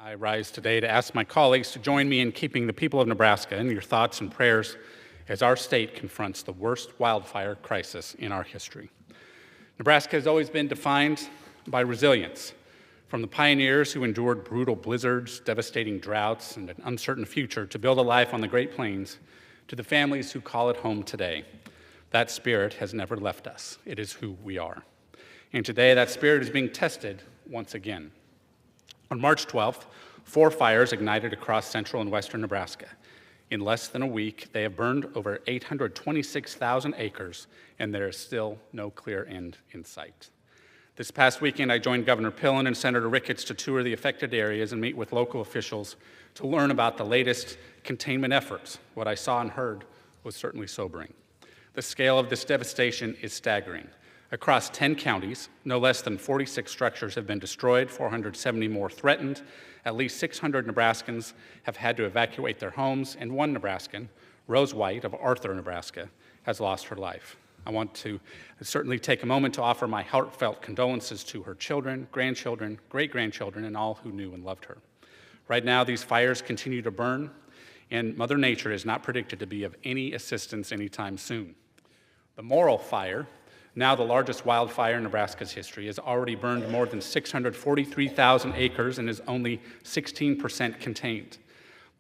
I rise today to ask my colleagues to join me in keeping the people of Nebraska in your thoughts and prayers as our state confronts the worst wildfire crisis in our history. Nebraska has always been defined by resilience, from the pioneers who endured brutal blizzards, devastating droughts, and an uncertain future to build a life on the Great Plains, to the families who call it home today. That spirit has never left us. It is who we are. And today, that spirit is being tested once again. On March 12th, 4 fires ignited across central and western Nebraska. In less than a week, they have burned over 826,000 acres, and there is still no clear end in sight. This past weekend, I joined Governor Pillen and Senator Ricketts to tour the affected areas and meet with local officials to learn about the latest containment efforts. What I saw and heard was certainly sobering. The scale of this devastation is staggering. Across 10 counties, no less than 46 structures have been destroyed, 470 more threatened. At least 600 Nebraskans have had to evacuate their homes, and one Nebraskan, Rose White of Arthur, Nebraska, has lost her life. I want to certainly take a moment to offer my heartfelt condolences to her children, grandchildren, great-grandchildren, and all who knew and loved her. Right now, these fires continue to burn, and Mother Nature is not predicted to be of any assistance anytime soon. The Morrill Fire, now the largest wildfire in Nebraska's history, has already burned more than 643,000 acres and is only 16% contained.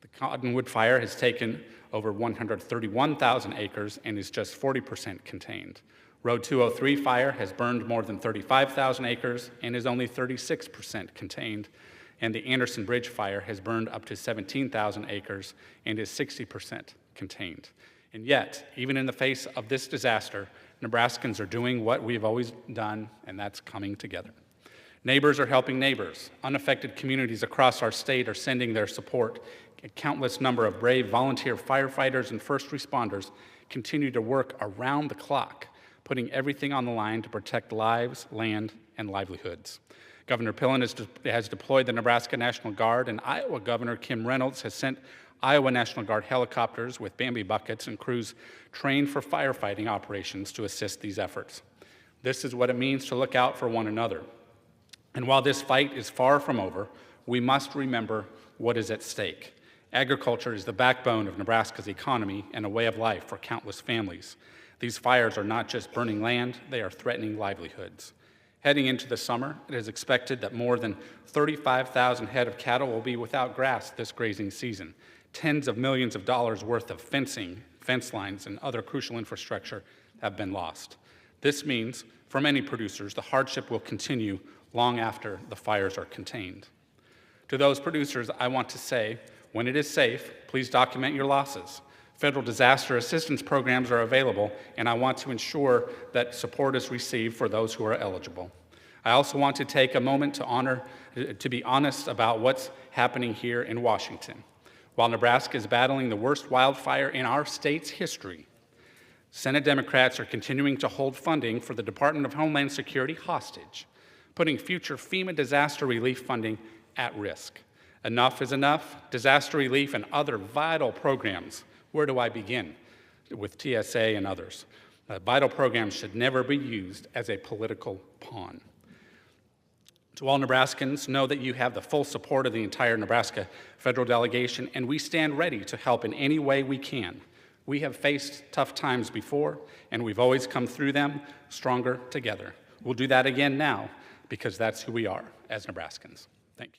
The Cottonwood Fire has taken over 131,000 acres and is just 40% contained. Road 203 fire has burned more than 35,000 acres and is only 36% contained. And the Anderson Bridge fire has burned up to 17,000 acres and is 60% contained. And yet, even in the face of this disaster, Nebraskans are doing what we've always done, and that's coming together. Neighbors are helping neighbors. Unaffected communities across our state are sending their support. A countless number of brave volunteer firefighters and first responders continue to work around the clock, putting everything on the line to protect lives, land, and livelihoods. Governor Pillen has deployed the Nebraska National Guard, and Iowa Governor Kim Reynolds has sent Iowa National Guard helicopters with Bambi buckets and crews trained for firefighting operations to assist these efforts. This is what it means to look out for one another. And while this fight is far from over, we must remember what is at stake. Agriculture is the backbone of Nebraska's economy and a way of life for countless families. These fires are not just burning land, they are threatening livelihoods. Heading into the summer, it is expected that more than 35,000 head of cattle will be without grass this grazing season. Tens of millions of dollars worth of fencing, fence lines, and other crucial infrastructure have been lost. This means, for many producers, the hardship will continue long after the fires are contained. To those producers, I want to say, when it is safe, please document your losses. Federal disaster assistance programs are available, and I want to ensure that support is received for those who are eligible. I also want to take a moment to be honest about what's happening here in Washington. While Nebraska is battling the worst wildfire in our state's history, Senate Democrats are continuing to hold funding for the Department of Homeland Security hostage, putting future FEMA disaster relief funding at risk. Enough is enough. Disaster relief and other vital programs. Where do I begin? With TSA and others. Vital programs should never be used as a political pawn. To all Nebraskans, know that you have the full support of the entire Nebraska federal delegation, and we stand ready to help in any way we can. We have faced tough times before, and we've always come through them stronger together. We'll do that again now, because that's who we are as Nebraskans. Thank you.